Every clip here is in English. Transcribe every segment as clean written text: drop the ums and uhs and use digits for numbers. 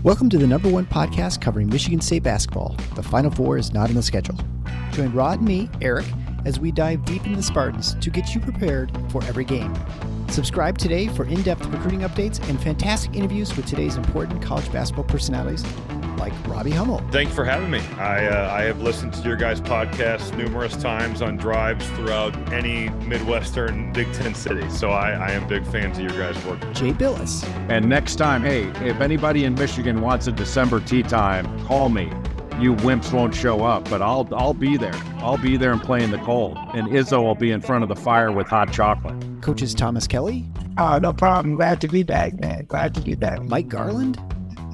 Welcome to the #1 podcast covering Michigan State basketball. The Final Four is not on the schedule. Join Rod and me, Eric, as we dive deep into the Spartans to get you prepared for every game. Subscribe today for in-depth recruiting updates and fantastic interviews with today's important college basketball personalities like Robbie Hummel. Thanks for having me. I have listened to your guys' podcast numerous times on drives throughout any Midwestern Big Ten city. So I am big fans of your guys' work. Jay Billis. And next time, hey, if anybody in Michigan wants a December tea time, call me. You wimps won't show up, but I'll be there. I'll be there and play in the cold. And Izzo will be in front of the fire with hot chocolate. Coaches Thomas Kelly. No problem. Glad to be back, man. Glad to be back. Mike Garland.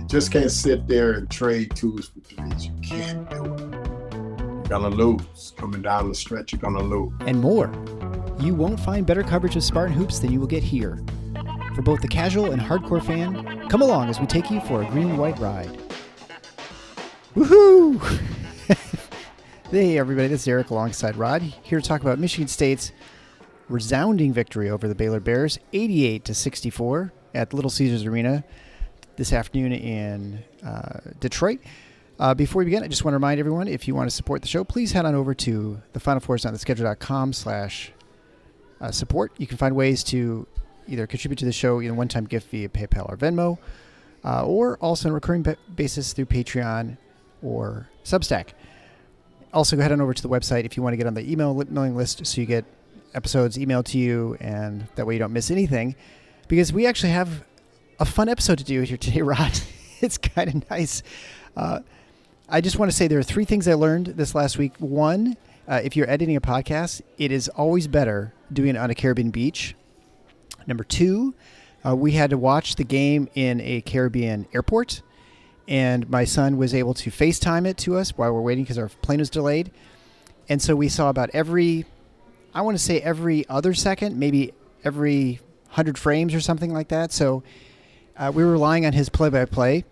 Just can't sit there and trade twos for threes. You can't do it. You're gonna lose. Coming down the stretch, you're gonna lose. And more. You won't find better coverage of Spartan hoops than you will get here. For both the casual and hardcore fan, come along as we take you for a green and white ride. Woohoo! Hey everybody, this is Eric alongside Rod, here to talk about Michigan State's resounding victory over the Baylor Bears, 88-64 at Little Caesars Arena this afternoon in Detroit. Before we begin, I just want to remind everyone, if you want to support the show, please head on over to thefinalfoursontheschedule.com/support. You can find ways to either contribute to the show in a one-time gift via PayPal or Venmo, or also on a recurring basis through Patreon or Substack. Also, go ahead on over to the website if you want to get on the emailing list so you get episodes emailed to you, and that way you don't miss anything, because we actually have a fun episode to do here today, Rod. It's kind of nice. I just want to say there are 3 things I learned this last week. One, if you're editing a podcast, it is always better doing it on a Caribbean beach. Number 2, we had to watch the game in a Caribbean airport, and my son was able to FaceTime it to us while we're waiting because our plane was delayed. And so we saw about every other second, maybe every 100 frames or something like that. So we were relying on his play-by-play,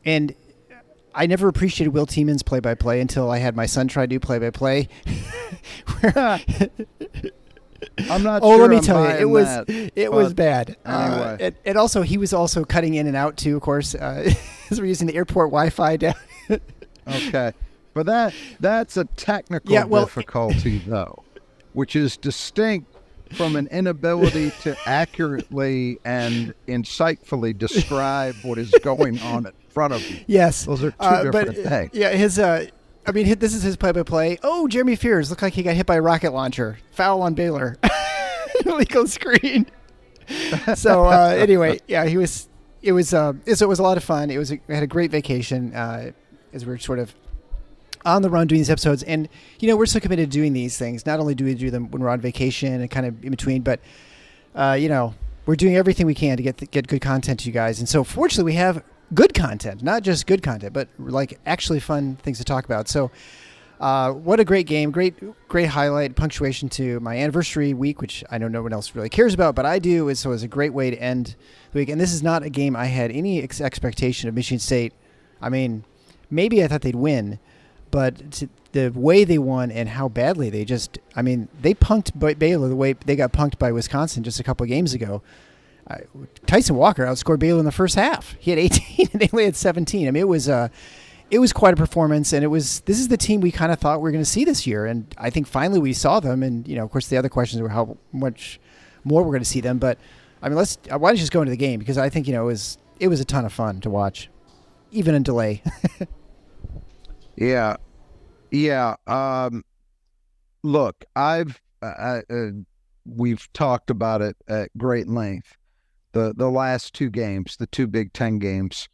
and I never appreciated Will Tieman's play-by-play until I had my son try to do play-by-play. I'm not sure. Let me I'm tell you, it was bad. Anyway. And also, he was also cutting in and out too, of course, as we're using the airport Wi-Fi down. Okay. But that's a technical difficulty, though, which is distinct from an inability to accurately and insightfully describe what is going on in front of you. Yes. Those are 2 different things. Yeah, this is his play-by-play. Oh, Jeremy Fears looked like he got hit by a rocket launcher. Foul on Baylor. Illegal screen. So anyway, yeah, it was a lot of fun. We had a great vacation as we were sort of on the run doing these episodes, and we're so committed to doing these things. Not only do we do them when we're on vacation and kind of in between, but we're doing everything we can to get good content to you guys. And so fortunately we have good content, not just good content, but like actually fun things to talk about. So what a great game, great highlight, punctuation to my anniversary week, which I know no one else really cares about, but I do. So it was a great way to end the week. And this is not a game I had any expectation of Michigan State. I mean, maybe I thought they'd win, but the way they won and how badly they punked Baylor the way they got punked by Wisconsin just a couple of games ago. Tyson Walker outscored Baylor in the first half. He had 18 and they only had 17. I mean, it was quite a performance, and this is the team we kind of thought we were going to see this year, and I think finally we saw them. And of course, the other questions were how much more we're going to see them. But I mean, why don't you just go into the game, because I think it was a ton of fun to watch, even in delay. Yeah. Look, we've talked about it at great length. The last 2 games, the 2 Big Ten games,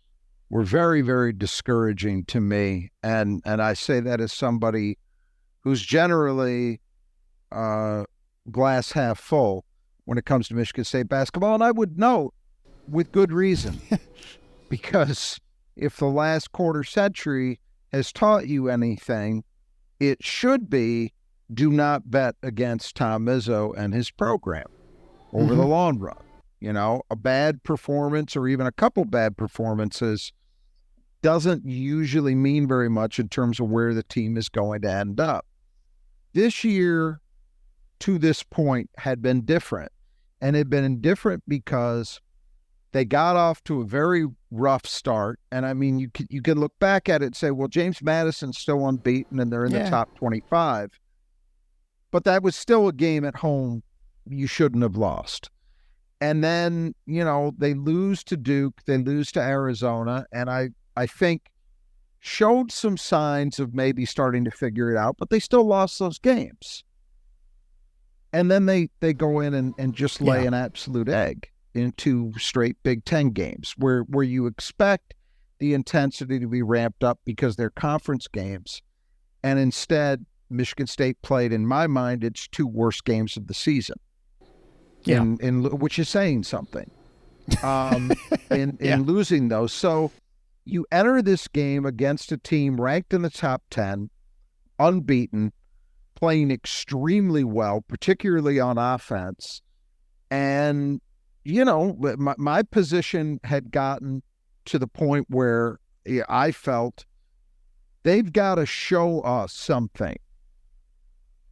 were very, very discouraging to me, and I say that as somebody who's generally glass half full when it comes to Michigan State basketball, and I would note with good reason, because if the last quarter century has taught you anything, it should be do not bet against Tom Izzo and his program over the long run. A bad performance or even a couple bad performances doesn't usually mean very much in terms of where the team is going to end up. This year, to this point, had been different, and had been different because They got off to a very rough start. And I mean, you could look back at it and say, well, James Madison's still unbeaten and they're in the top 25. But that was still a game at home you shouldn't have lost. And then, they lose to Duke, they lose to Arizona, and I think showed some signs of maybe starting to figure it out, but they still lost those games. And then they go in and just lay an absolute egg in 2 straight Big Ten games where you expect the intensity to be ramped up because they're conference games. And instead, Michigan State played, in my mind, its 2 worst games of the season. In which is saying something in losing those. So you enter this game against a team ranked in the top 10, unbeaten, playing extremely well, particularly on offense. And, my position had gotten to the point where I felt they've got to show us something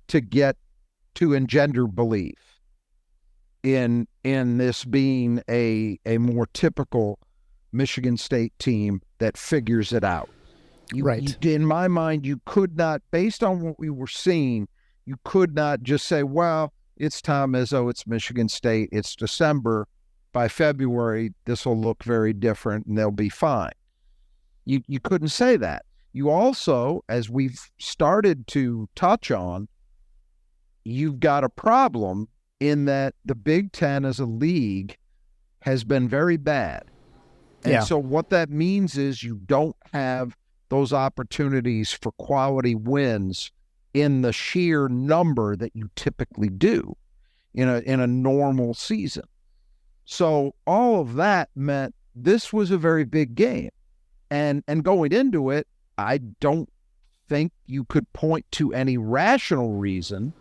to engender belief in this being a more typical Michigan State team that figures it out. In my mind, you could not, based on what we were seeing, you could not just say, well, it's Tom Izzo, it's Michigan State, it's December. By February, this will look very different and they'll be fine. You couldn't say that. You also, as we've started to touch on, you've got a problem in that the Big Ten as a league has been very bad. And so what that means is you don't have those opportunities for quality wins in the sheer number that you typically do in a normal season. So all of that meant this was a very big game. And going into it, I don't think you could point to any rational reason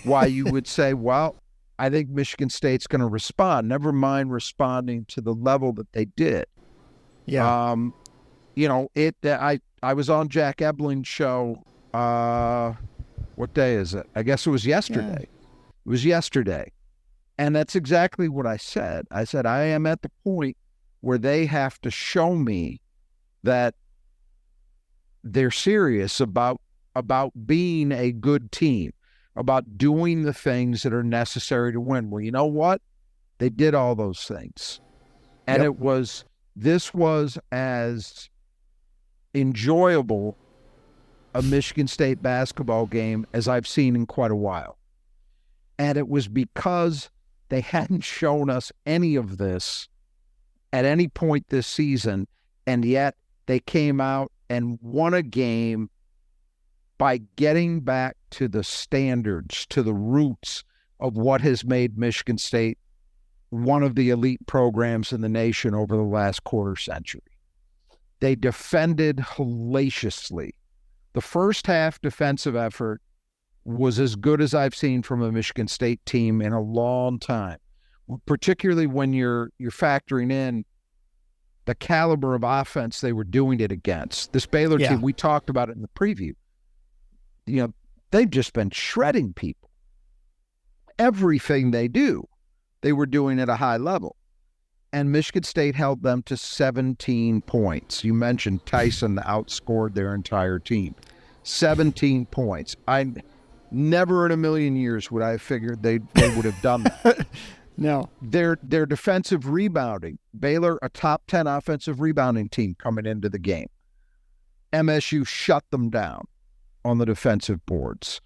why you would say, well, I think Michigan State's going to respond. Never mind responding to the level that they did. Yeah. I was on Jack Ebling's show. What day is it? I guess it was yesterday. It was yesterday. And that's exactly what I said. I said, I am at the point where they have to show me that they're serious about being a good team, about doing the things that are necessary to win. Well, you know what? They did all those things. And this was as enjoyable a Michigan State basketball game as I've seen in quite a while. And it was because they hadn't shown us any of this at any point this season, and yet they came out and won a game by getting back to the standards, to the roots of what has made Michigan State one of the elite programs in the nation over the last quarter century. They defended hellaciously. The first half defensive effort was as good as I've seen from a Michigan State team in a long time, particularly when you're factoring in the caliber of offense they were doing it against. This Baylor team, we talked about it in the preview. They've just been shredding people. Everything they do, they were doing at a high level. And Michigan State held them to 17 points. You mentioned Tyson outscored their entire team. 17 points. I never in a million years would I have figured they would have done that. No. Their defensive rebounding, Baylor, a top 10 offensive rebounding team coming into the game. MSU shut them down on the defensive boards.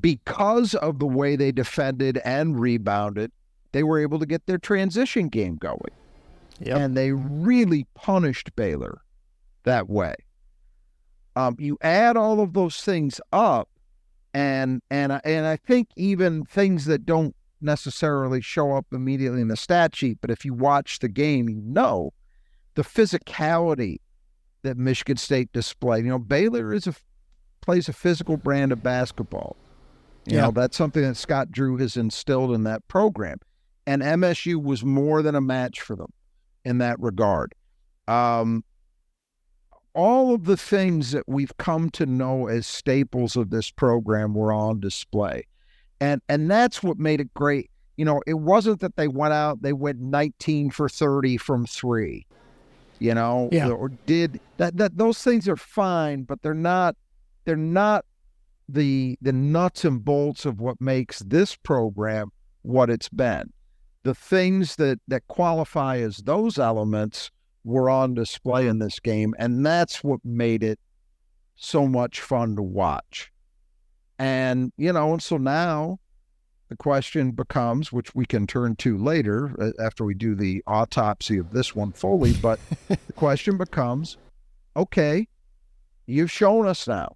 Because of the way they defended and rebounded, they were able to get their transition game going. Yep. And they really punished Baylor that way. You add all of those things up, and I think even things that don't necessarily show up immediately in the stat sheet, but if you watch the game, the physicality that Michigan State displayed. Baylor plays a physical brand of basketball. That's something that Scott Drew has instilled in that program. And MSU was more than a match for them in that regard. All of the things that we've come to know as staples of this program were on display. And that's what made it great. it wasn't that they went out, they went 19 for 30 from three, or did that. Those things are fine, but they're not the nuts and bolts of what makes this program what it's been. The things that qualify as those elements were on display in this game, and that's what made it so much fun to watch. And, and so now the question becomes, which we can turn to later after we do the autopsy of this one fully, but the question becomes, okay, you've shown us now.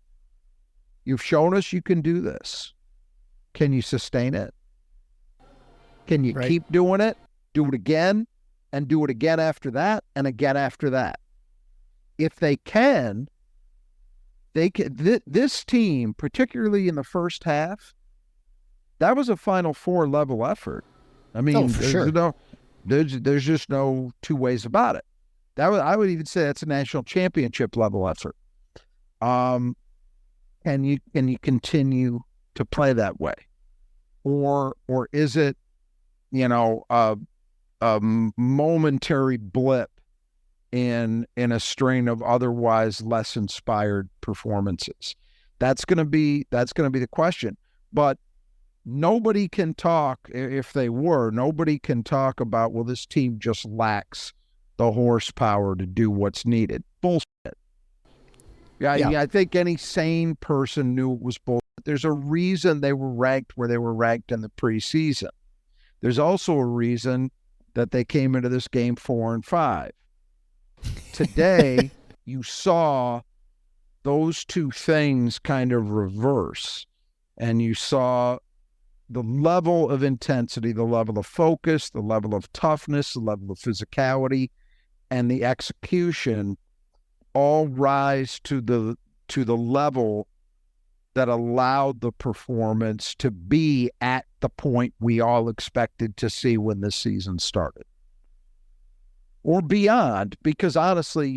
You've shown us you can do this. Can you sustain it? Can you keep doing it? Do it again, and do it again after that, and again after that. If they can, this team, particularly in the first half, that was a Final Four level effort. I mean, there's just no two ways about it. I would even say that's a national championship level effort. Can you continue to play that way, or is it, a momentary blip in a string of otherwise less inspired performances? That's going to be the question. But nobody can talk, nobody can talk about, well, this team just lacks the horsepower to do what's needed. Bullshit. Yeah. I think any sane person knew it was bullshit. There's a reason they were ranked where they were ranked in the preseason. There's also a reason that they came into this game 4-5. Today, you saw those two things kind of reverse, and you saw the level of intensity, the level of focus, the level of toughness, the level of physicality, and the execution all rise to the level that allowed the performance to be at the point we all expected to see when the season started, or beyond, because honestly,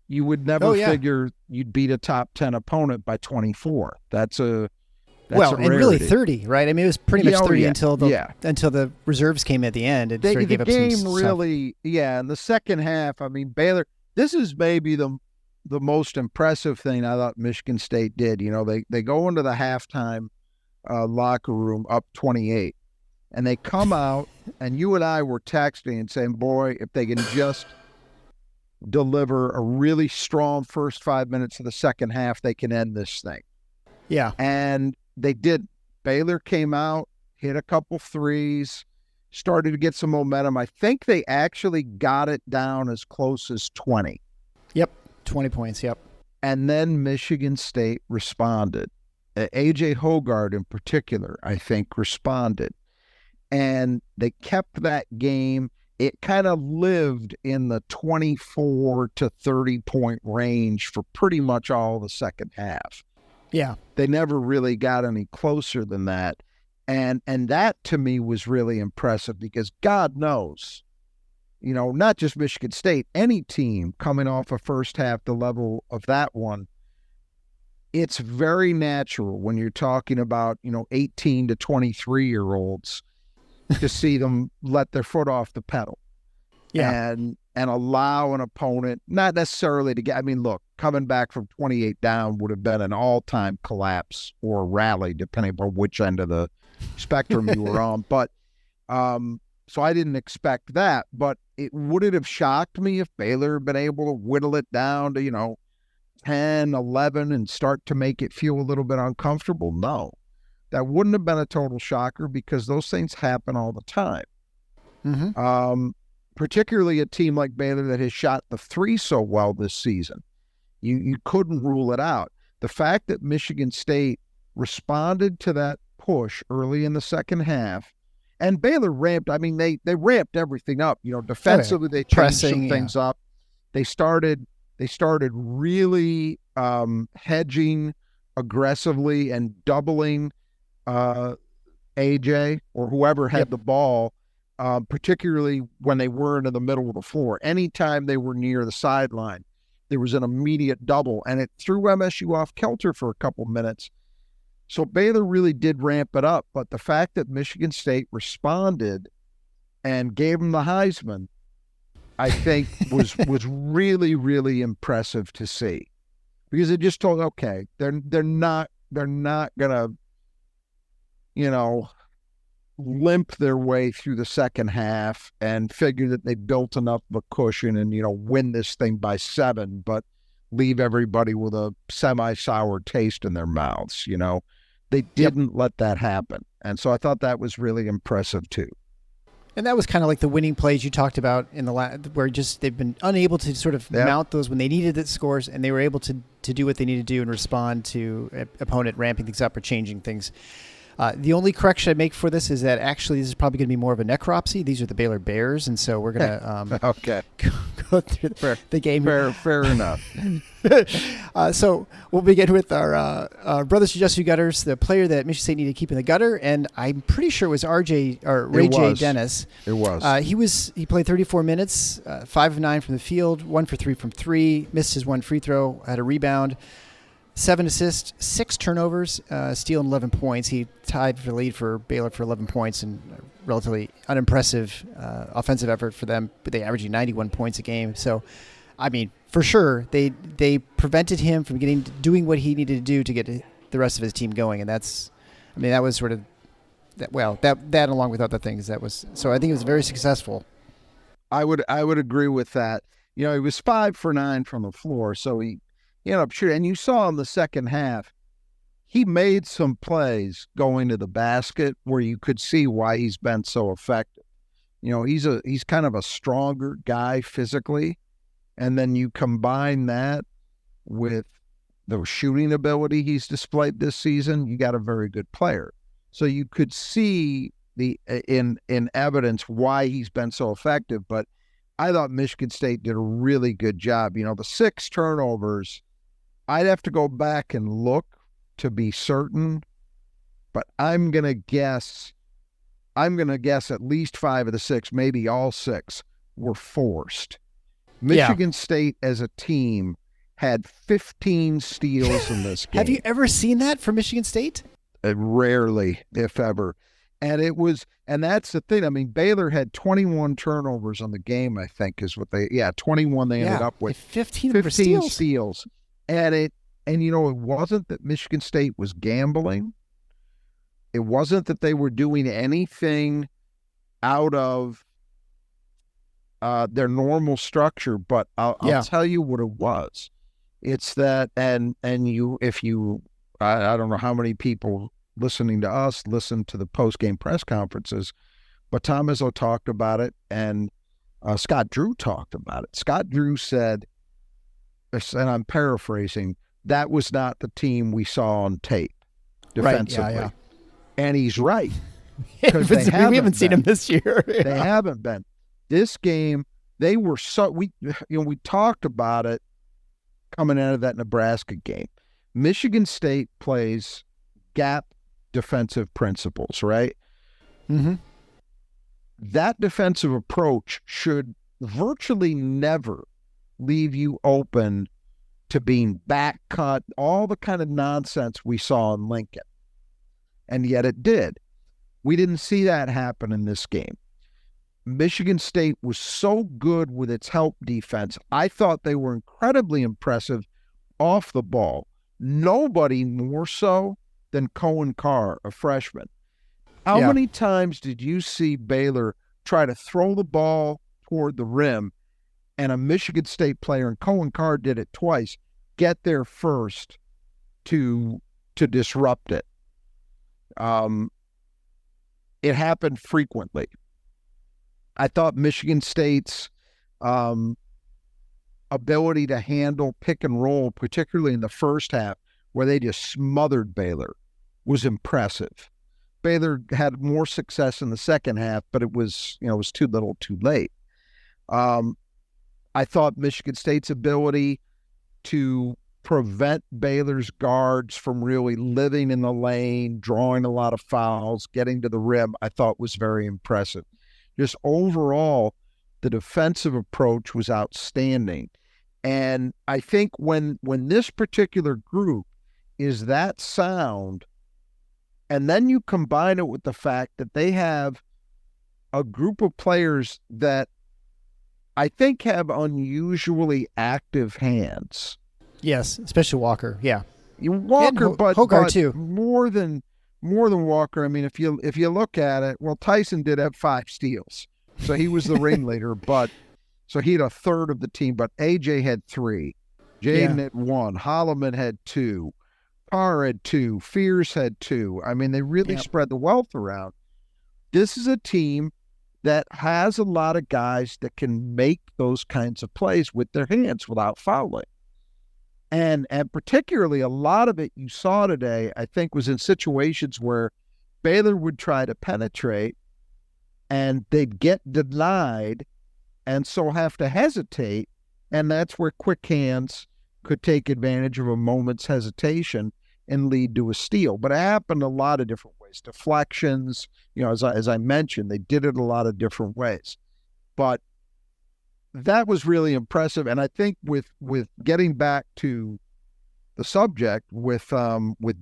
you would never figure you'd beat a top 10 opponent by 24. That's a and really 30, right? I mean, it was pretty much 30 until the reserves came at the end and sort of gave up some stuff. In the second half, I mean, Baylor, this is maybe the most impressive thing I thought Michigan State did. They go into the halftime locker room up 28, and they come out, and you and I were texting and saying, boy, if they can just deliver a really strong first 5 minutes of the second half, they can end this thing. Yeah. And they did. Baylor came out, hit a couple threes, started to get some momentum. I think they actually got it down as close as 20. Yep, 20 points, yep. And then Michigan State responded. A.J. Hoggard in particular, I think, responded. And they kept that game. It kind of lived in the 24 to 30 point range for pretty much all the second half. Yeah. They never really got any closer than that. And that to me was really impressive, because God knows, not just Michigan State, any team coming off a first half the level of that one, it's very natural when you're talking about, 18 to 23-year-olds to see them let their foot off the pedal. Yeah. And allow an opponent, not necessarily to get, I mean, look, coming back from 28 down would have been an all-time collapse or rally, depending upon which end of the spectrum you were on. But so I didn't expect that. But would it have shocked me if Baylor had been able to whittle it down to, 10, 11 and start to make it feel a little bit uncomfortable? No. That wouldn't have been a total shocker, because those things happen all the time. Mm-hmm. Particularly a team like Baylor that has shot the three so well this season. You couldn't rule it out. The fact that Michigan State responded to that push early in the second half, and Baylor ramped, I mean, they ramped everything up. Defensively, they changed some things up. They started really hedging aggressively and doubling AJ or whoever had the ball, particularly when they weren't in the middle of the floor. Anytime they were near the sideline, there was an immediate double, and it threw MSU off kilter for a couple minutes. So Baylor really did ramp it up, but the fact that Michigan State responded and gave them the Heisman, I think was really, really impressive to see, because it just told, okay, they're not gonna, limp their way through the second half and figure that they built enough of a cushion and win this thing by 7, but leave everybody with a semi-sour taste in their mouths. They didn't let that happen, and so I thought that was really impressive too. And that was kind of like the winning plays you talked about in the where they've been unable to sort of mount those when they needed the scores, and they were able to do what they needed to do and respond to an opponent ramping things up or changing things. The only correction I make for this is that actually this is probably going to be more of a necropsy. These are the Baylor Bears, and so we're going to go through the game. Fair enough. So we'll begin with our Brothers to Justin Gutters, the player that Michigan State needed to keep in the gutter, and I'm pretty sure it was Ray J. Dennis. It was. He played 34 minutes, 5 of 9 from the field, 1 for 3 from 3, missed his 1 free throw, had a rebound. 7 assists, 6 turnovers, steal, and 11 points. He tied for the lead for Baylor for 11 points and a relatively unimpressive offensive effort for them, but they averaging 91 points a game. So, I mean, for sure, they prevented him from doing what he needed to do to get the rest of his team going, and that was sort of that along with other things so I think it was very successful. I would agree with that. He was 5 for 9 from the floor, so he ended up shooting. And you saw in the second half, he made some plays going to the basket where you could see why he's been so effective. He's kind of a stronger guy physically, and then you combine that with the shooting ability he's displayed this season, you got a very good player. So you could see in evidence why he's been so effective. But I thought Michigan State did a really good job. The 6 turnovers, I'd have to go back and look to be certain, but I'm going to guess at least 5 of the 6, maybe all 6, were forced. Michigan State as a team had 15 steals in this game. Have you ever seen that for Michigan State? Rarely, if ever. And that's the thing. I mean, Baylor had 21 turnovers on the game, I think, is what 21 they ended up with. 15 steals. And it wasn't that Michigan State was gambling. It wasn't that they were doing anything out of their normal structure, but I'll tell you what it was. It's that, I don't know how many people listening to us listen to the post-game press conferences, but Tom Izzo talked about it, and Scott Drew talked about it. Scott Drew said, and I'm paraphrasing, that was not the team we saw on tape defensively. Right, yeah. And he's right. We haven't seen them this year. Yeah. They haven't been. This game, they were we talked about it coming out of that Nebraska game. Michigan State plays gap defensive principles, right? Mm-hmm. That defensive approach should virtually never leave you open to being back cut, all the kind of nonsense we saw in Lincoln. And yet it did. We didn't see that happen in this game. Michigan State was so good with its help defense. I thought they were incredibly impressive off the ball. Nobody more so than Cohen Carr, a freshman. How many times did you see Baylor try to throw the ball toward the rim and a Michigan State player, and Cohen Carr did it twice, get there first to disrupt it? It happened frequently. I thought Michigan State's ability to handle pick and roll, particularly in the first half, where they just smothered Baylor, was impressive. Baylor had more success in the second half, but it was too little, too late. I thought Michigan State's ability to prevent Baylor's guards from really living in the lane, drawing a lot of fouls, getting to the rim, I thought was very impressive. Just overall, the defensive approach was outstanding. And I think when this particular group is that sound, And then you combine it with the fact that they have a group of players that I think have unusually active hands. Yes, especially Walker. Yeah. Walker, but Hogarth too. More than Walker. I mean, if you look at it, well, Tyson did have 5 steals, so he was the ringleader. But so he had a third of the team. But AJ had 3, Jaden had 1, Holloman had 2, Carr had 2, Fears had 2. I mean, they really spread the wealth around. This is a team that has a lot of guys that can make those kinds of plays with their hands without fouling. And particularly a lot of it you saw today, I think, was in situations where Baylor would try to penetrate and they'd get denied and so have to hesitate. And that's where quick hands could take advantage of a moment's hesitation and lead to a steal. But it happened a lot of different ways. Deflections, as I mentioned, they did it a lot of different ways. But that was really impressive. And I think with getting back to the subject with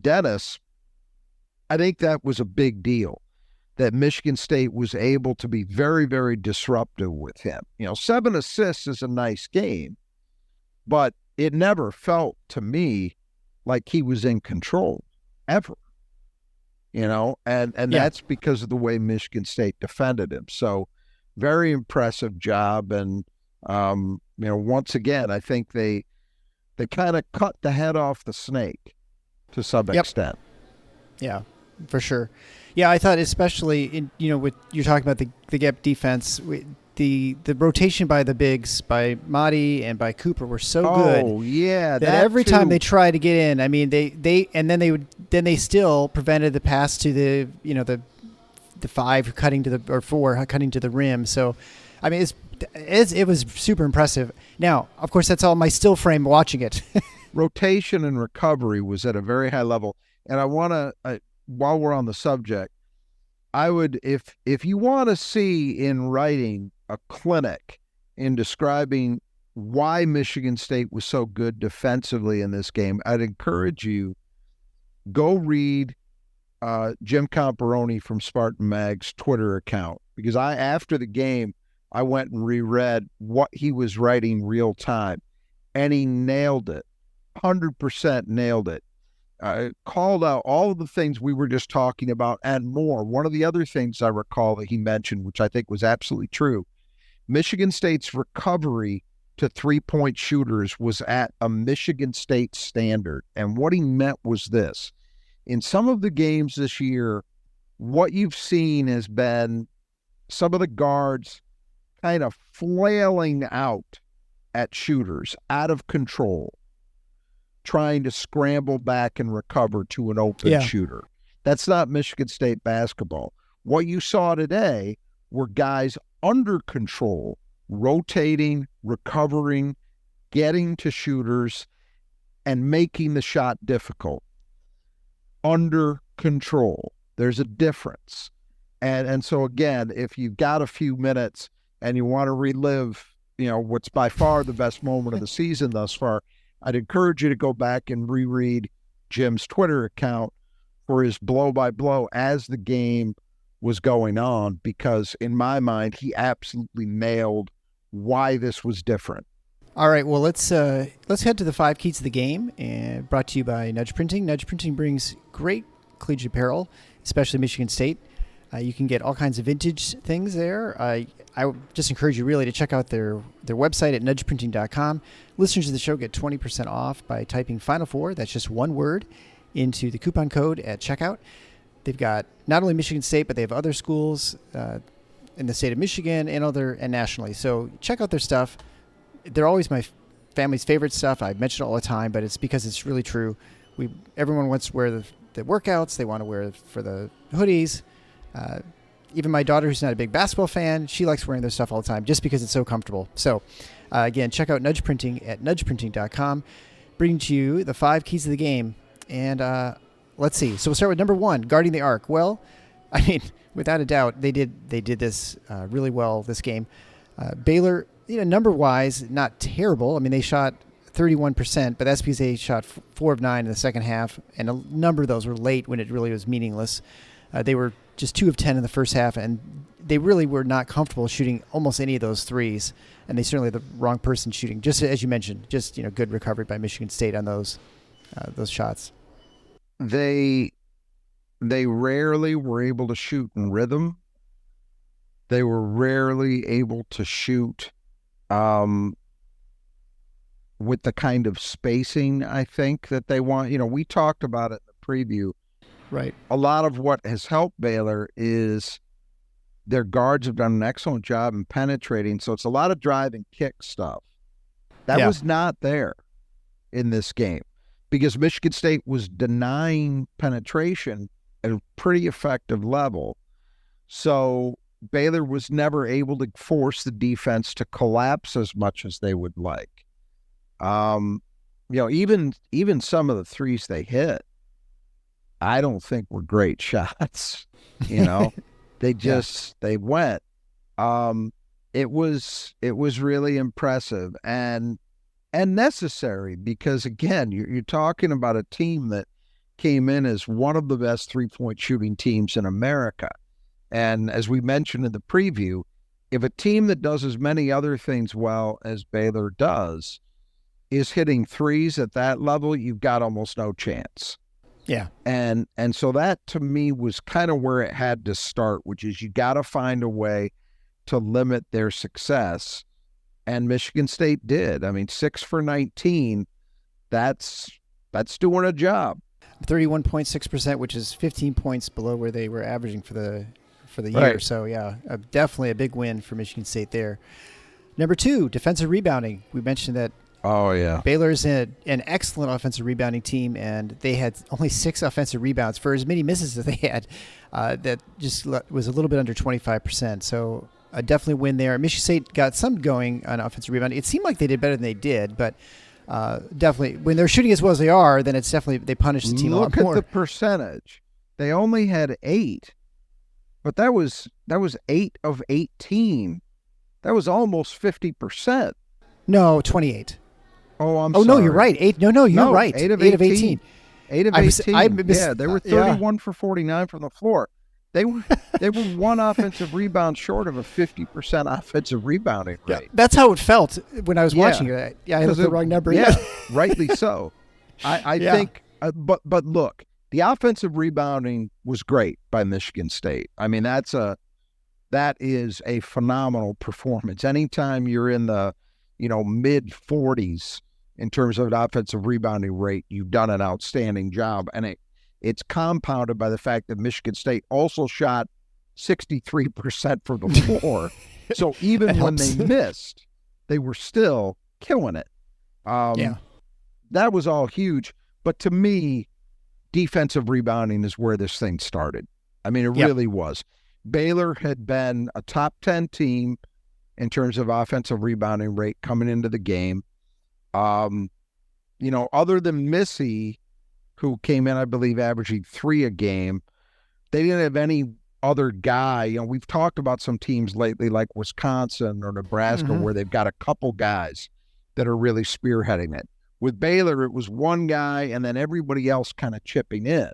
Dennis, I think that was a big deal, that Michigan State was able to be very, very disruptive with him. 7 assists is a nice game, but it never felt to me like he was in control ever. And that's because of the way Michigan State defended him. So very impressive job. And once again, I think they kind of cut the head off the snake to some extent. Yeah, for sure. Yeah, I thought especially with you're talking about the gap defense, the rotation by the bigs, by Mahdi and by Cooper were so good. Oh yeah, that every time they tried to get in, I mean they still prevented the pass to the 5 cutting to or 4 cutting to the rim. So, I mean it was super impressive. Now, of course, that's all my still frame watching it. Rotation and recovery was at a very high level, and I want to while we're on the subject, I would if you want to see in writing a clinic in describing why Michigan State was so good defensively in this game, I'd encourage you, go read Jim Comparoni from Spartan Mag's Twitter account, because after the game, I went and reread what he was writing real time, and he nailed it, 100% nailed it. Called out all of the things we were just talking about and more. One of the other things I recall that he mentioned, which I think was absolutely true, Michigan State's recovery to 3-point shooters was at a Michigan State standard. And what he meant was this. In some of the games this year, what you've seen has been some of the guards kind of flailing out at shooters, out of control, trying to scramble back and recover to an open shooter. That's not Michigan State basketball. What you saw today were guys under control, rotating, recovering, getting to shooters, and making the shot difficult. Under control. There's a difference. And so, again, if you've got a few minutes and you want to relive, what's by far the best moment of the season thus far, I'd encourage you to go back and reread Jim's Twitter account for his blow-by-blow as the game was going on, because in my mind, he absolutely nailed why this was different. All right, well, let's head to the 5 keys of the game, and brought to you by Nudge Printing. Nudge Printing brings great collegiate apparel, especially Michigan State. You can get all kinds of vintage things there. I would just encourage you really to check out their website at nudgeprinting.com. Listeners of the show get 20% off by typing Final Four, that's just one word, into the coupon code at checkout. They've got not only Michigan State, but they have other schools in the state of Michigan and nationally. So check out their stuff. They're always my family's favorite stuff. I mention it all the time, but it's because it's really true. Everyone wants to wear the workouts. They want to wear for the hoodies. Even my daughter, who's not a big basketball fan, she likes wearing their stuff all the time just because it's so comfortable. So, again, check out Nudge Printing at nudgeprinting.com. Bringing to you the 5 keys of the game. And let's see. So we'll start with number 1, guarding the arc. Well, I mean, without a doubt, they did this really well this game. Baylor, number-wise, not terrible. I mean, they shot 31%, but that's because they shot 4 of 9 in the second half, and a number of those were late when it really was meaningless. They were just 2 of 10 in the first half, and they really were not comfortable shooting almost any of those threes, and they certainly the wrong person shooting. Just as you mentioned, just good recovery by Michigan State on those shots. They rarely were able to shoot in rhythm. They were rarely able to shoot with the kind of spacing I think that they want. We talked about it in the preview. Right. A lot of what has helped Baylor is their guards have done an excellent job in penetrating. So it's a lot of drive and kick stuff. That was not there in this game because Michigan State was denying penetration at a pretty effective level. So Baylor was never able to force the defense to collapse as much as they would like. Even some of the threes they hit, I don't think were great shots. They just they went. It was really impressive and necessary because again, you're talking about a team that came in as one of the best 3-point shooting teams in America. And as we mentioned in the preview, if a team that does as many other things well as Baylor does is hitting threes at that level, you've got almost no chance. Yeah. And so that to me was kind of where it had to start, which is you got to find a way to limit their success. And Michigan State did. 6 for 19, that's doing a job. 31.6%, which is 15 points below where they were averaging for the year. Right. So, definitely a big win for Michigan State there. Number 2, defensive rebounding. We mentioned that Oh, yeah. Baylor's an excellent offensive rebounding team, and they had only 6 offensive rebounds for as many misses as they had. That just was a little bit under 25%. So, definitely win there. Michigan State got some going on offensive rebounding. It seemed like they did better than they did, but definitely when they're shooting as well as they are, then it's definitely they punish the team a lot more. Look at the percentage. They only had 8, but that was 8 of 18. That was almost 50%. No, 28. Oh, I'm sorry. No, you're right. 8. No, you're right. 8 of 18. 8 of 18. They were 31 for 49 from the floor. They were one offensive rebound short of a 50% offensive rebounding rate. Yeah, that's how it felt when I was watching it. I had the wrong number. Yeah, rightly so. I think, but look, the offensive rebounding was great by Michigan State. That is a phenomenal performance. Anytime you're in the mid 40s in terms of an offensive rebounding rate, you've done an outstanding job. And it's compounded by the fact that Michigan State also shot 63% from the floor. So even when they missed, they were still killing it. That was all huge. But to me, defensive rebounding is where this thing started. It really was. Baylor had been a top 10 team in terms of offensive rebounding rate coming into the game. Other than Missy, who came in, I believe, averaging 3 a game, they didn't have any other guy. We've talked about some teams lately like Wisconsin or Nebraska where they've got a couple guys that are really spearheading it. With Baylor, it was one guy and then everybody else kind of chipping in.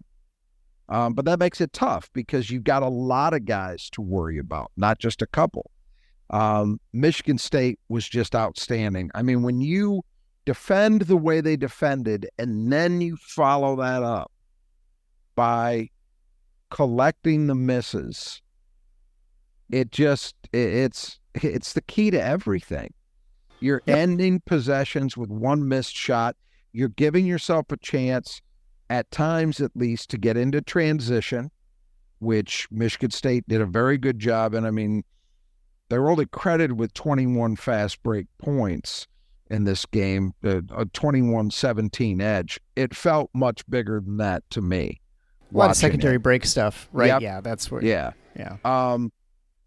But that makes it tough because you've got a lot of guys to worry about, not just a couple. Michigan State was just outstanding. When you defend the way they defended and then you follow that up by collecting the misses, it's the key to everything. You're ending possessions with one missed shot. You're giving yourself a chance, at times at least, to get into transition, which Michigan State did a very good job. And they were only credited with 21 fast break points in this game, a 21-17 edge. It felt much bigger than that to me. A lot of secondary break stuff, right? Yep. Yeah, that's what. Yeah.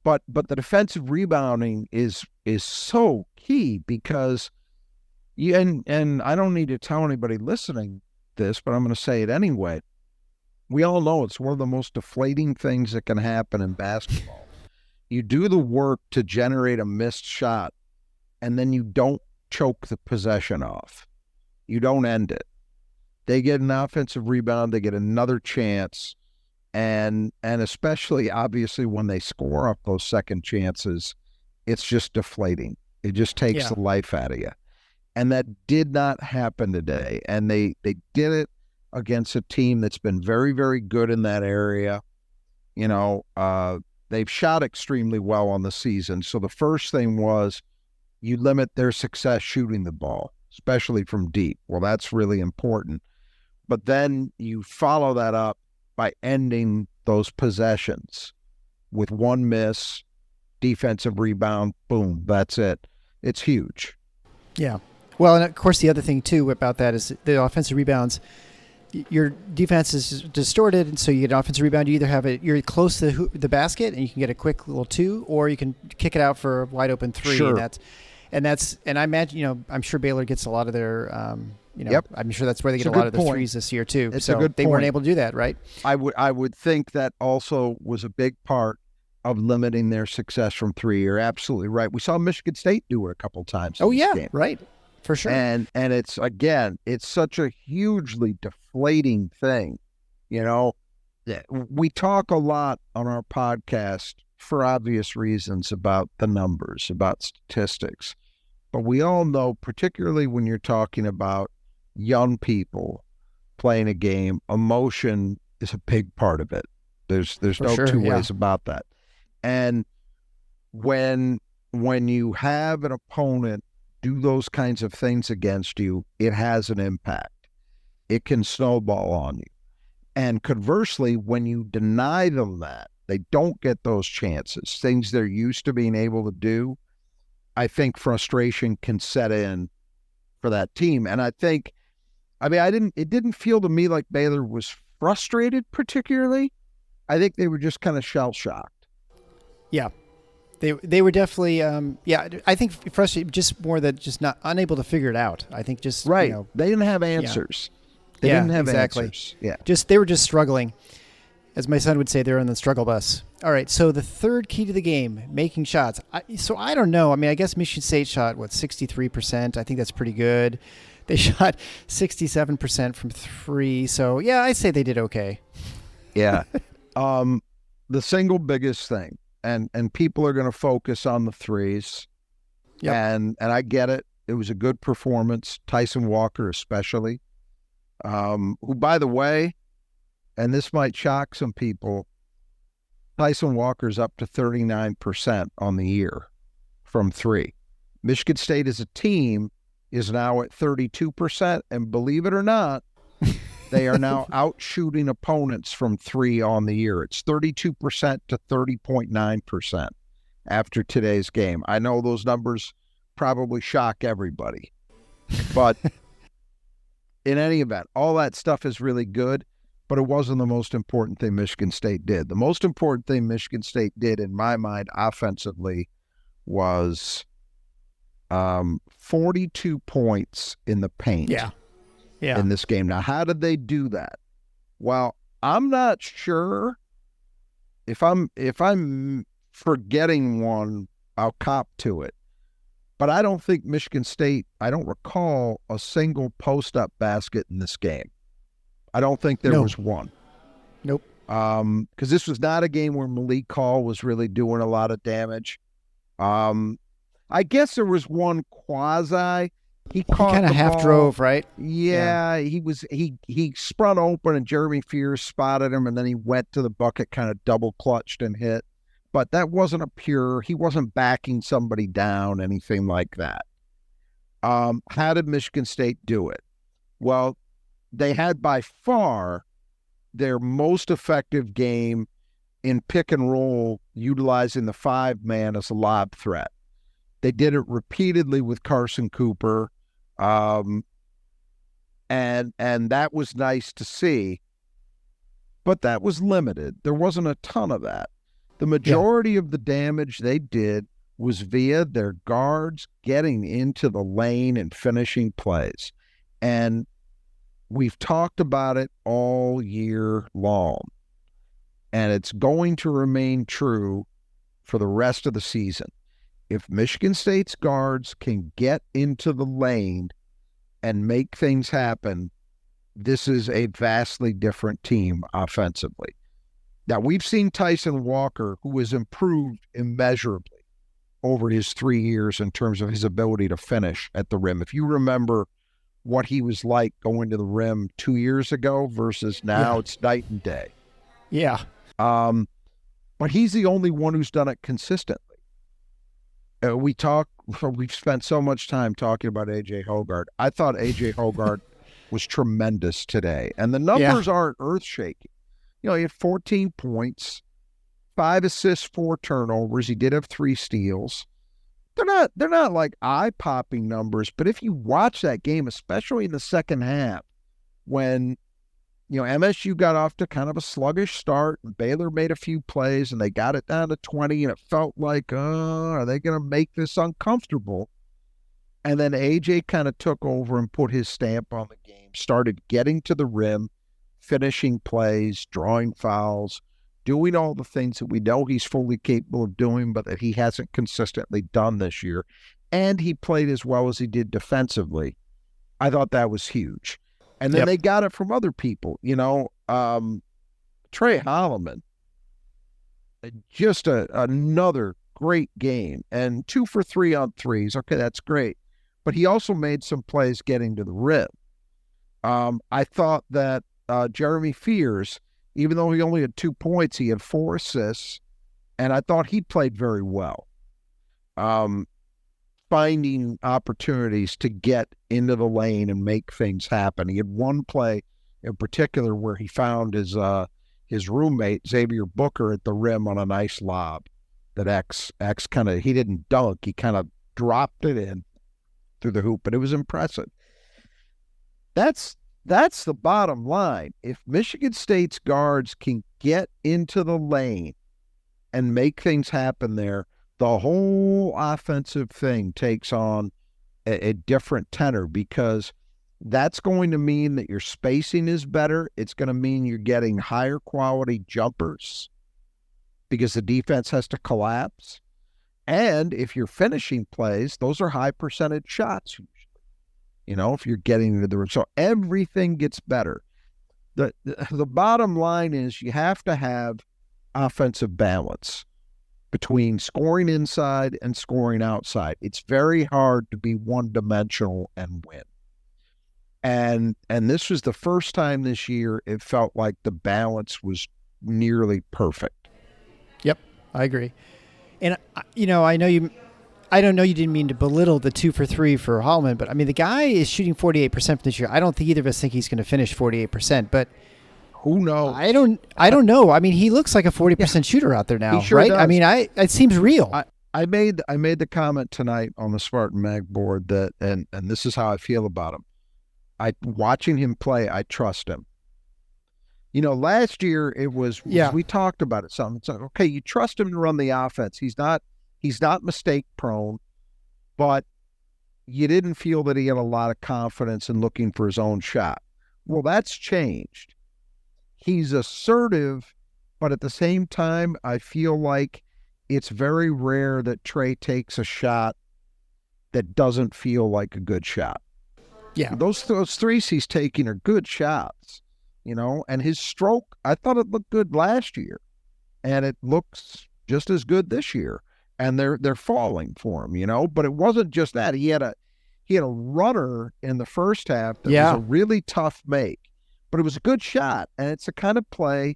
But the defensive rebounding is so key because and I don't need to tell anybody listening this, but I'm going to say it anyway. We all know it's one of the most deflating things that can happen in basketball. You do the work to generate a missed shot, and then you don't choke the possession off. You don't end it. They get an offensive rebound, they get another chance, and especially obviously when they score up those second chances, it's just deflating. It just takes the life out of you. And that did not happen today. And they did it against a team that's been very, very good in that area. You know, they've shot extremely well on the season. So the first thing was you limit their success shooting the ball, especially from deep. Well, that's really important. But then you follow that up by ending those possessions with one miss, defensive rebound, boom, that's it. It's huge. Yeah. Well, and of course, the other thing, too, about that is the offensive rebounds. Your defense is distorted, and so you get an offensive rebound. You either have it, you're close to the basket, and you can get a quick little 2, or you can kick it out for a wide open 3. Sure. And I imagine, I'm sure Baylor gets a lot of their, Yep. I'm sure that's where they get It's a a lot of good the point. threes this year too. It's so a good they weren't point. able to do that, right? I would think that also was a big part of limiting their success from 3. You're absolutely right. We saw Michigan State do it a couple times. Oh in this yeah, game. right, for sure. And it's such a hugely deflating thing. You know, we talk a lot on our podcast for obvious reasons about the numbers, about statistics, but we all know, particularly when you're talking about young people playing a game, emotion is a big part of it. There's For no sure, two yeah. ways about that. And when you have an opponent do those kinds of things against you, it has an impact. It can snowball on you. And conversely, when you deny them that, they don't get those chances, things they're used to being able to do, I think frustration can set in for that team. And it didn't feel to me like Baylor was frustrated particularly. I think they were just kind of shell-shocked. Yeah. They were definitely, I think frustrated, just more that just not unable to figure it out. I think just, Right. They didn't have answers. They didn't have exactly. answers. Yeah. They were just struggling. As my son would say, they're on the struggle bus. All right, so the third key to the game, making shots. I don't know. I mean, I guess Michigan State shot, 63%? I think that's pretty good. They shot 67% from 3. So, yeah, I say they did okay. Yeah. The single biggest thing, and people are going to focus on the threes. Yep. And I get it. It was a good performance. Tyson Walker especially, who, by the way, and this might shock some people, Tyson Walker's up to 39% on the year from 3. Michigan State as a team is now at 32%, and believe it or not, they are now out-shooting opponents from 3 on the year. It's 32% to 30.9% after today's game. I know those numbers probably shock everybody, but in any event, all that stuff is really good, but it wasn't the most important thing Michigan State did. The most important thing Michigan State did, in my mind, offensively, was 42 points in the paint. Yeah. In this game. Now, how did they do that? Well, I'm not sure. If I'm forgetting one, I'll cop to it. But I don't think Michigan State, I don't recall a single post-up basket in this game. I don't think there was one. Nope. Because this was not a game where Malik Hall was really doing a lot of damage. I guess there was one quasi. He kind of half drove, right? Yeah, he sprung open and Jeremy Fears spotted him, and then he went to the bucket, kind of double clutched and hit. But that wasn't he wasn't backing somebody down, anything like that. How did Michigan State do it? Well, they had by far their most effective game in pick and roll, utilizing the 5-man as a lob threat. They did it repeatedly with Carson Cooper. And that was nice to see, but that was limited. There wasn't a ton of that. The majority of the damage they did was via their guards getting into the lane and finishing plays. And we've talked about it all year long, and it's going to remain true for the rest of the season. If Michigan State's guards can get into the lane and make things happen, this is a vastly different team offensively. Now, we've seen Tyson Walker, who has improved immeasurably over his 3 years in terms of his ability to finish at the rim. If you remember what he was like going to the rim 2 years ago versus now, it's night and day. Yeah. But he's the only one who's done it consistently. We've spent so much time talking about A.J. Hoggard. I thought A.J. Hoggard was tremendous today. And the numbers aren't earth-shaking. You know, he had 14 points, 5 assists, 4 turnovers. He did have 3 steals. They're not like eye-popping numbers, but if you watch that game, especially in the second half, when MSU got off to kind of a sluggish start, and Baylor made a few plays, and they got it down to 20, and it felt like, are they going to make this uncomfortable? And then AJ kind of took over and put his stamp on the game, started getting to the rim, finishing plays, drawing fouls, doing all the things that we know he's fully capable of doing, but that he hasn't consistently done this year. And he played as well as he did defensively. I thought that was huge. And then they got it from other people. Trey Holloman, just another great game. And 2 for 3 on threes. Okay, that's great. But he also made some plays getting to the rim. I thought that Jeremy Fears, even though he only had 2 points, he had 4 assists. And I thought he played very well. Finding opportunities to get into the lane and make things happen. He had one play in particular where he found his roommate, Xavier Booker, at the rim on a nice lob that X he didn't dunk, he kind of dropped it in through the hoop, but it was impressive. That's the bottom line. If Michigan State's guards can get into the lane and make things happen there, the whole offensive thing takes on a different tenor, because that's going to mean that your spacing is better. It's going to mean you're getting higher quality jumpers because the defense has to collapse. And if you're finishing plays, those are high percentage shots usually, if you're getting into the rim. So everything gets better. The bottom line is you have to have offensive balance between scoring inside and scoring outside. It's very hard to be one-dimensional and win. And this was the first time this year it felt like the balance was nearly perfect. Yep, I agree. And, I don't know you didn't mean to belittle the 2 for 3 for Holloman, but, the guy is shooting 48% from this year. I don't think either of us think he's going to finish 48%, but who knows? I don't know. He looks like a 40% shooter out there now, he sure right? does. It seems real. I made the comment tonight on the Spartan Mag board that, and this is how I feel about him. Watching him play, I trust him. Last year it was, we talked about it some. It's like, okay, you trust him to run the offense. He's not mistake prone, but you didn't feel that he had a lot of confidence in looking for his own shot. Well, that's changed. He's assertive, but at the same time, I feel like it's very rare that Trey takes a shot that doesn't feel like a good shot. Yeah. Those threes he's taking are good shots, and his stroke, I thought it looked good last year, and it looks just as good this year. And they're falling for him, but it wasn't just that. He had a runner in the first half that was a really tough make. But it was a good shot, and it's the kind of play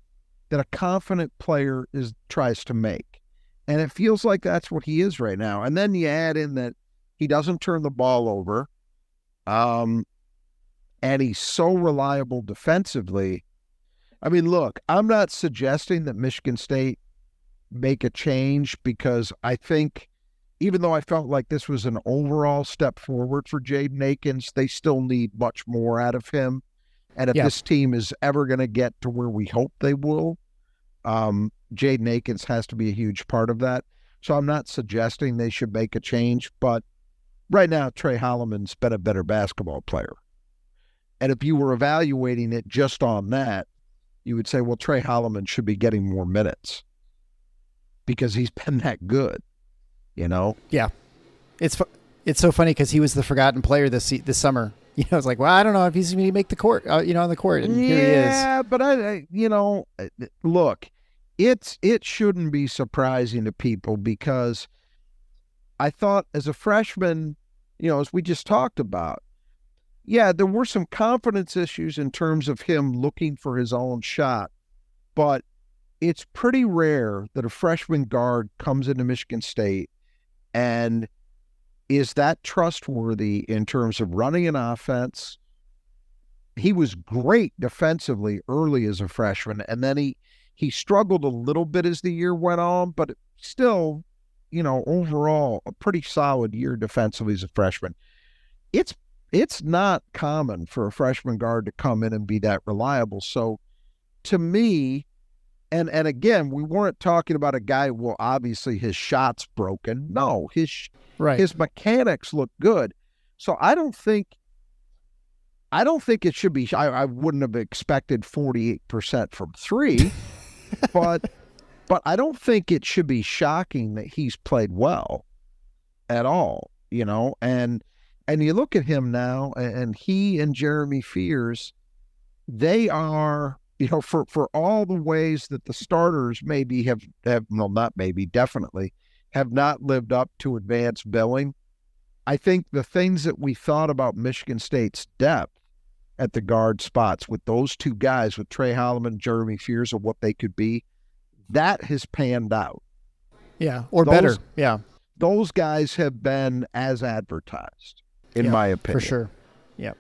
that a confident player tries to make. And it feels like that's what he is right now. And then you add in that he doesn't turn the ball over, and he's so reliable defensively. Look, I'm not suggesting that Michigan State make a change, because I think even though I felt like this was an overall step forward for Jaden Akins, they still need much more out of him. And if this team is ever going to get to where we hope they will, Jaden Akins has to be a huge part of that. So I'm not suggesting they should make a change, but right now Trey Holloman's been a better basketball player. And if you were evaluating it just on that, you would say, well, Trey Holloman should be getting more minutes because he's been that good, Yeah. It's so funny because he was the forgotten player this summer. It's like, well, I don't know if he's going to make the court, on the court, and here he is. Yeah, but look, it shouldn't be surprising to people because I thought as a freshman, as we just talked about, yeah, there were some confidence issues in terms of him looking for his own shot, but it's pretty rare that a freshman guard comes into Michigan State and is that trustworthy in terms of running an offense. He was great defensively early as a freshman, and then he struggled a little bit as the year went on, but still, overall, a pretty solid year defensively as a freshman. It's not common for a freshman guard to come in and be that reliable. So to me, and again, we weren't talking about a guy, well, obviously his shot's broken. No, his mechanics look good. So I don't think it should be, I wouldn't have expected 48% from three, but I don't think it should be shocking that he's played well at all, and you look at him now, and he and Jeremy Fears, they are, for all the ways that the starters maybe definitely have not lived up to advanced billing. I think the things that we thought about Michigan State's depth at the guard spots with those two guys, with Trey Holloman, Jeremy Fears, of what they could be, that has panned out. Yeah, or better. Yeah. Those guys have been as advertised, in my opinion. For sure. Yeah.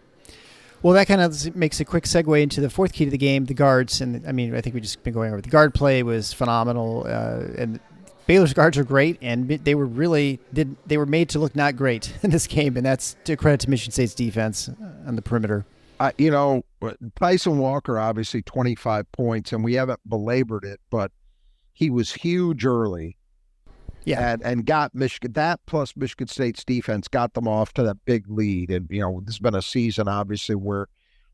Well, that kind of makes a quick segue into the fourth key to the game, the guards. And I think we've just been going over the guard play was phenomenal. And Baylor's guards are great, and they were made to look not great in this game, and that's to credit to Michigan State's defense on the perimeter. Tyson Walker, obviously 25 points, and we haven't belabored it, but he was huge early. Yeah. And got Michigan, that plus Michigan State's defense got them off to that big lead. And, this has been a season, obviously, where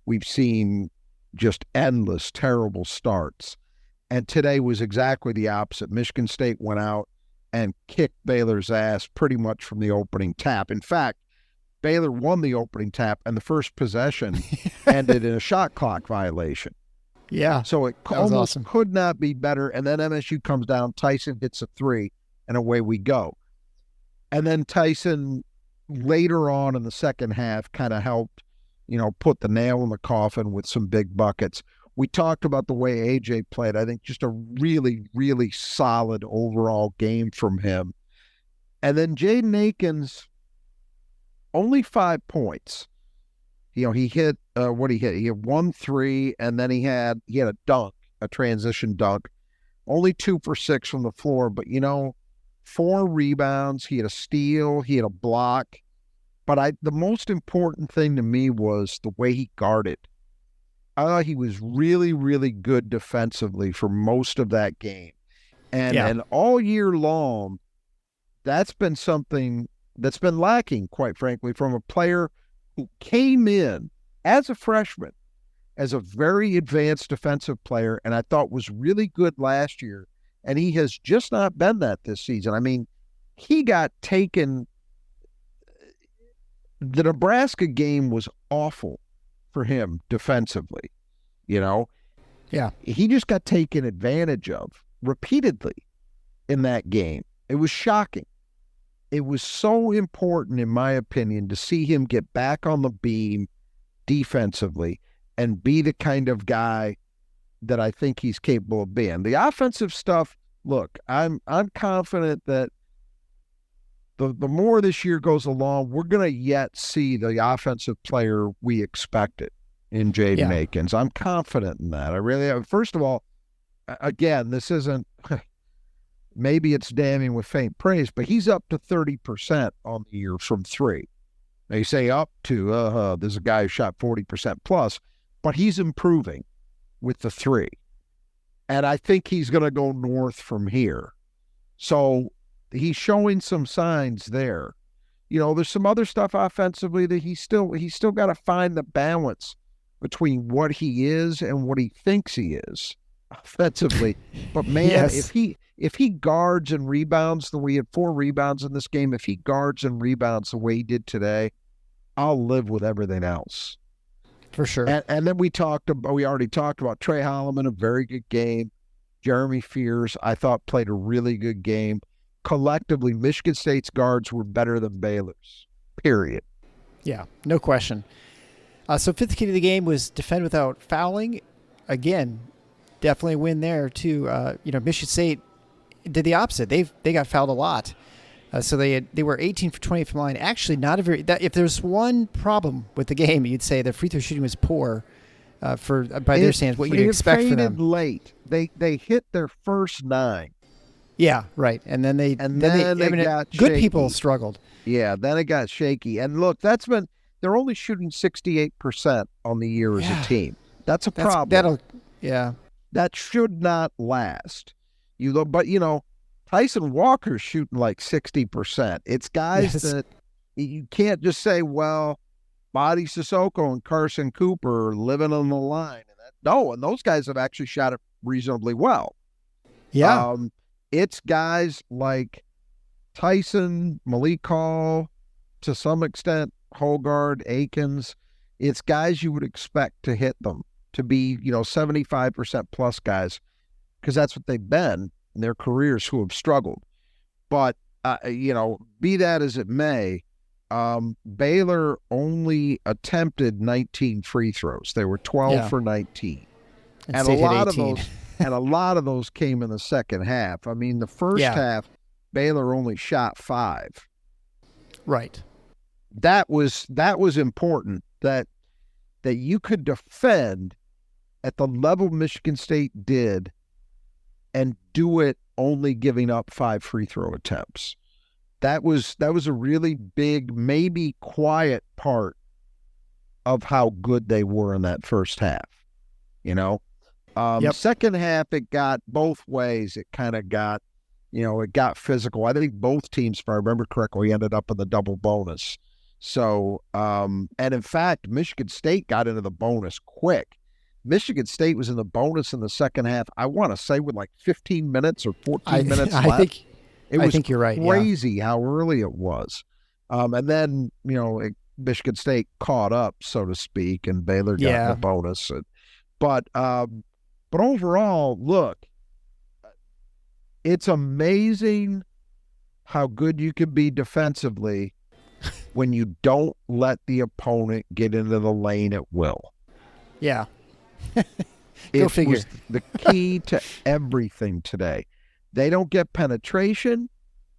we've seen just endless, terrible starts. And today was exactly the opposite. Michigan State went out and kicked Baylor's ass pretty much from the opening tap. In fact, Baylor won the opening tap, and the first possession ended in a shot clock violation. Yeah. So it almost could not be better. And then MSU comes down, Tyson hits a three, and away we go. And then Tyson, later on in the second half, kind of helped, put the nail in the coffin with some big buckets. We talked about the way AJ played. I think just a really, really solid overall game from him. And then Jaden Akins, only 5 points. He hit what he hit. He had 1 3, and then he had a dunk, a transition dunk. Only 2 for 6 from the floor, but 4 rebounds. He had a steal. He had a block. But the most important thing to me was the way he guarded. I thought he was really, really good defensively for most of that game. And all year long, that's been something that's been lacking, quite frankly, from a player who came in as a freshman, as a very advanced defensive player, and I thought was really good last year. And he has just not been that this season. I mean, he got taken. The Nebraska game was awful for him defensively, Yeah. He just got taken advantage of repeatedly in that game. It was shocking. It was so important, in my opinion, to see him get back on the beam defensively and be the kind of guy that I think he's capable of being. The offensive stuff, look, I'm confident that the more this year goes along, we're going to yet see the offensive player we expected in Jaden Akins. I'm confident in that. I really am. First of all, again, this isn't maybe it's damning with faint praise, but he's up to 30% on the year from three. They say up to, there's a guy who shot 40% plus, but he's improving with the three. And I think he's going to go north from here. So he's showing some signs there. There's some other stuff offensively that he's still got to find the balance between what he is and what he thinks he is offensively. But man, if he guards and rebounds the way he had 4 rebounds in this game, if he guards and rebounds the way he did today, I'll live with everything else. For sure. And then we already talked about Trey Holloman, a very good game. Jeremy Fears, I thought, played a really good game. Collectively, Michigan State's guards were better than Baylor's, period. Yeah, no question. So fifth key to the game was defend without fouling. Again, definitely a win there too. Michigan State did the opposite. They got fouled a lot. So they were 18 for 20 from the line. Actually, not a very. If there's one problem with the game, you'd say the free throw shooting was poor. By their standards, what you'd expect from them. Late. They hit their first 9. Yeah, right. And then they got good shaky. People struggled. Yeah, then it got shaky. And look, they're only shooting 68% on the year as a team. That's a problem. That should not last. Tyson Walker's shooting like 60%. It's guys that you can't just say, well, Body Sissoko and Carson Cooper are living on the line. And those guys have actually shot it reasonably well. Yeah. It's guys like Tyson, Malik Hall, to some extent, Holgard, Akins. It's guys you would expect to hit them, to be, 75% plus guys, because that's what they've been in their careers who have struggled. But, be that as it may, Baylor only attempted 19 free throws. They were 12 for 19. And a lot of those came in the second half. I mean, the first half, Baylor only shot 5. Right. That was important, that you could defend at the level Michigan State did and do it only giving up 5 free throw attempts. That was a really big, maybe quiet part of how good they were in that first half. Second half, it got both ways. It kind of got, it got physical. I think both teams, if I remember correctly, ended up in the double bonus. So, and in fact, Michigan State got into the bonus quick. Michigan State was in the bonus in the second half, I want to say, with like 15 minutes or 14 minutes left. I think you're right. Crazy how early it was. And then, Michigan State caught up, so to speak, and Baylor got the bonus. But overall, look, it's amazing how good you can be defensively when you don't let the opponent get into the lane at will. Yeah. Go figure. Was the key to everything today. They don't get penetration.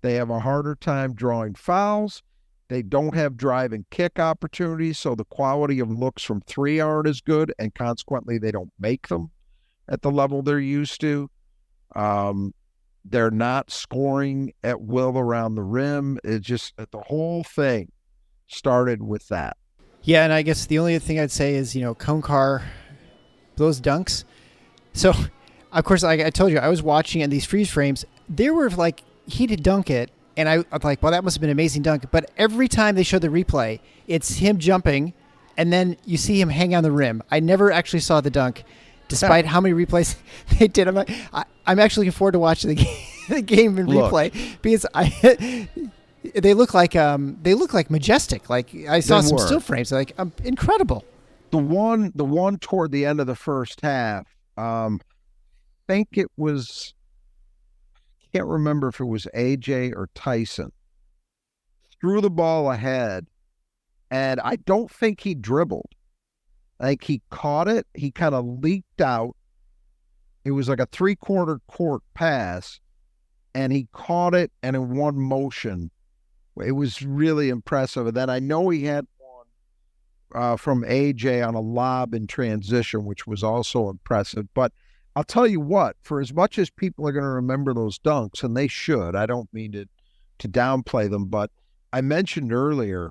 They have a harder time drawing fouls. They don't have drive and kick opportunities, so the quality of looks from 3 aren't as good, and consequently they don't make them at the level they're used to. They're not scoring at will around the rim. It's just the whole thing started with that. Yeah, and I guess the only thing I'd say is, Konkar, those dunks. So, of course, like I told you, I was watching and these freeze frames, there were like, he did dunk it, and I'm like, well, that must have been an amazing dunk. But every time they show the replay, it's him jumping, and then you see him hang on the rim. I never actually saw the dunk, despite how many replays they did. I'm actually looking forward to watching the game in replay, because they look like majestic. Like I saw some still frames, like incredible. The one toward the end of the first half, think it was, can't remember if it was AJ or Tyson, threw the ball ahead, and I don't think he dribbled. Like he caught it, he kind of leaked out. It was like a 3/4 court pass, and he caught it, and in one motion, it was really impressive. And then I know he had one from AJ on a lob in transition, which was also impressive. But I'll tell you what, for as much as people are going to remember those dunks, and they should, I don't mean to downplay them, but I mentioned earlier,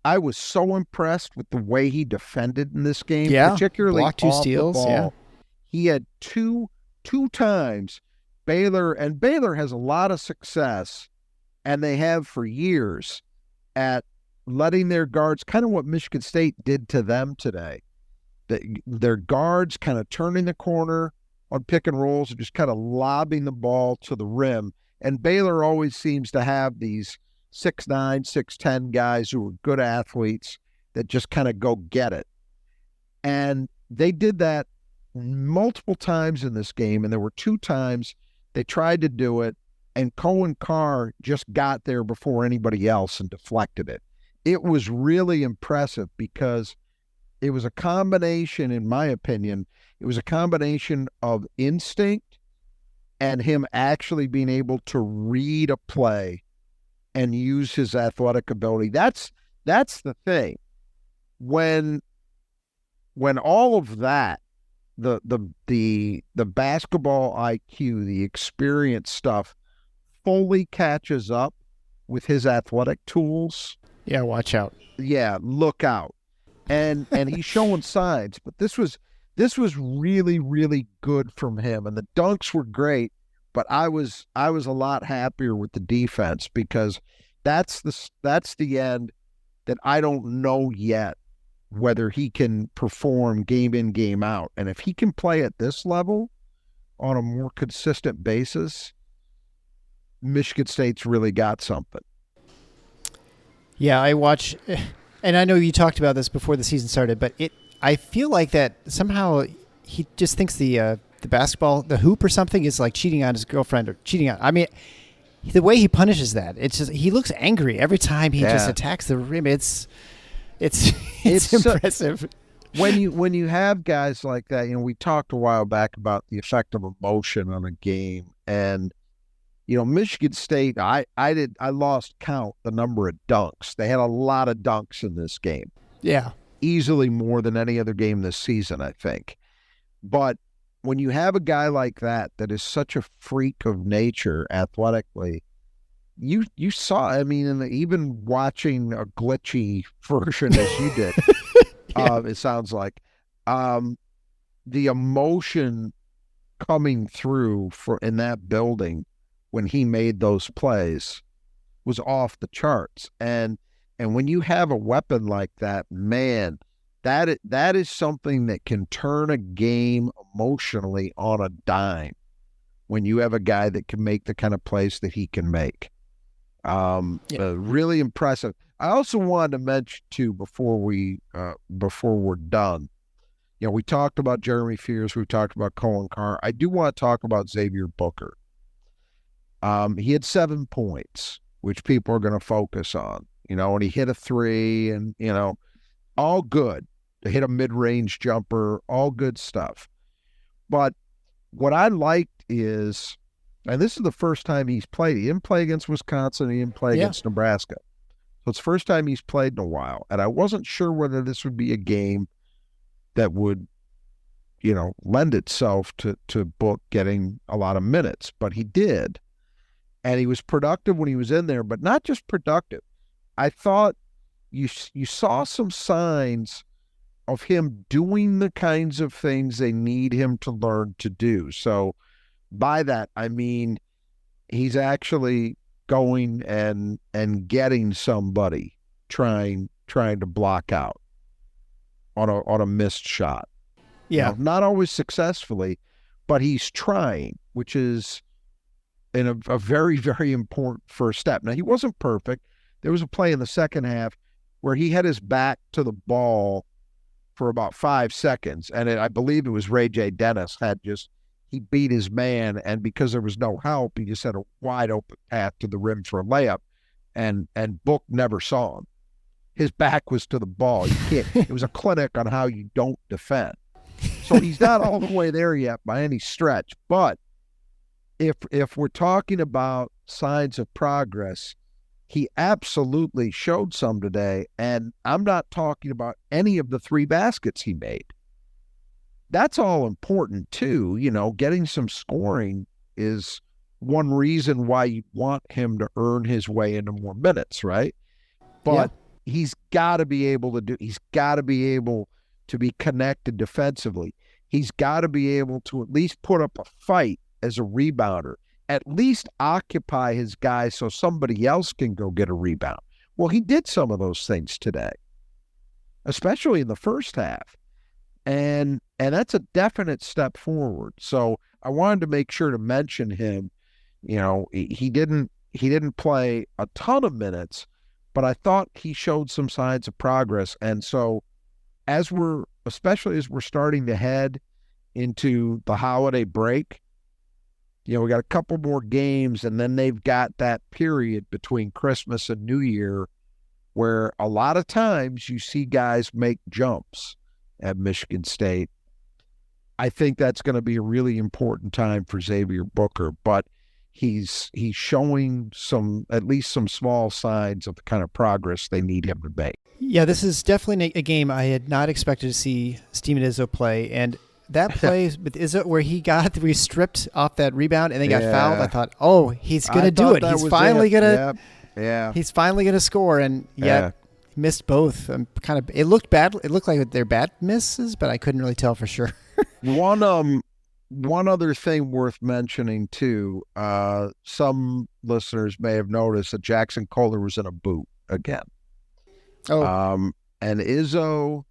I was so impressed with the way he defended in this game, particularly blocked 2 steals. The ball. Yeah, he had two times. Baylor has a lot of success, and they have for years, at letting their guards, kind of what Michigan State did to them today. Their guards kind of turning the corner on pick and rolls and just kind of lobbing the ball to the rim. And Baylor always seems to have these 6'9", 6'10" guys who are good athletes, that just kind of go get it. And they did that multiple times in this game, and there were 2 times they tried to do it, and Cohen Carr just got there before anybody else and deflected it. It was really impressive because it was a combination, in my opinion, it was a combination of instinct and him actually being able to read a play and use his athletic ability. That's the thing. When all of that, the basketball IQ, the experience stuff fully catches up with his athletic tools. Yeah, watch out. Yeah, look out. And he's showing signs, but this was really, really good from him. And the dunks were great, but I was a lot happier with the defense because that's the end that I don't know yet whether he can perform game in, game out. And if he can play at this level on a more consistent basis, Michigan State's really got something. Yeah, I watch, and I know you talked about this before the season started, but I feel like that somehow he just thinks the basketball, the hoop or something is like cheating on his girlfriend or cheating on. I mean, the way he punishes that, it's just, he looks angry every time he just attacks the rim. It's impressive. When you have guys like that, we talked a while back about the effect of emotion on a game, and Michigan State, I lost count the number of dunks. They had a lot of dunks in this game. Yeah. Easily more than any other game this season, I think. But when you have a guy like that is such a freak of nature athletically, you saw, even watching a glitchy version as you did, it sounds like, the emotion coming through in that building when he made those plays was off the charts. And when you have a weapon like that, man, that is something that can turn a game emotionally on a dime when you have a guy that can make the kind of plays that he can make. Really impressive. I also wanted to mention too, before we're done, we talked about Jeremy Fears, we talked about Cohen Carr. I do want to talk about Xavier Booker. He had 7 points, which people are going to focus on, and he hit a 3 and, all good. He hit a mid-range jumper, all good stuff. But what I liked is, and this is the first time he's played. He didn't play against Wisconsin. He didn't play against Nebraska. So it's the first time he's played in a while. And I wasn't sure whether this would be a game that would, lend itself to Book getting a lot of minutes. But he did. And he was productive when he was in there, but not just productive. I thought you saw some signs of him doing the kinds of things they need him to learn to do. So by that, I mean, he's actually going and getting somebody trying to block out on a missed shot. Yeah. Not always successfully, but he's trying, which is in a very, very important first step. Now, he wasn't perfect. There was a play in the second half where he had his back to the ball for about 5 seconds, and I believe it was Ray J. Dennis he beat his man, and because there was no help, he just had a wide open path to the rim for a layup, and Book never saw him. His back was to the ball. It was a clinic on how you don't defend. So he's not all the way there yet by any stretch, but if we're talking about signs of progress, he absolutely showed some today, and I'm not talking about any of the 3 baskets he made. That's all important too. Getting some scoring is one reason why you want him to earn his way into more minutes, right? But he's got to be able to be connected defensively. He's got to be able to at least put up a fight as a rebounder, at least occupy his guys so somebody else can go get a rebound. Well, he did some of those things today, especially in the first half. And that's a definite step forward. So I wanted to make sure to mention him. He didn't play a ton of minutes, but I thought he showed some signs of progress. And so especially as we're starting to head into the holiday break, we got a couple more games, and then they've got that period between Christmas and New Year where a lot of times you see guys make jumps at Michigan State. I think that's going to be a really important time for Xavier Booker, but he's showing at least some small signs of the kind of progress they need him to make. Yeah, this is definitely a game I had not expected to see Steven Izzo play, and that play with Izzo where he stripped off that rebound and then got fouled, I thought, oh, he's going to do it. He's finally going to He's finally going to score, and yet missed both. It looked bad. It looked like they're bad misses, but I couldn't really tell for sure. One other thing worth mentioning too, some listeners may have noticed that Jackson Kohler was in a boot again. And Izzo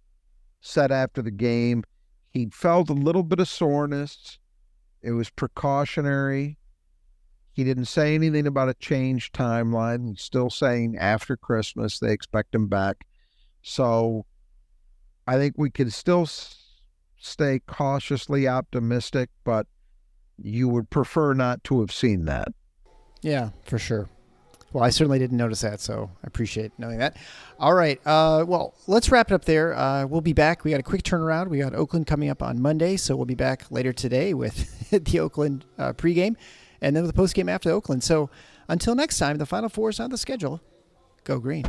said after the game he felt a little bit of soreness. It was precautionary. He didn't say anything about a changed timeline. He's still saying after Christmas they expect him back. So I think we can still stay cautiously optimistic, but you would prefer not to have seen that. Yeah, for sure. Well, I certainly didn't notice that, so I appreciate knowing that. All right. Well, let's wrap it up there. We'll be back. We got a quick turnaround. We got Oakland coming up on Monday, so we'll be back later today with the Oakland pregame and then with the postgame after Oakland. So until next time, the Final Four is on the schedule. Go Green.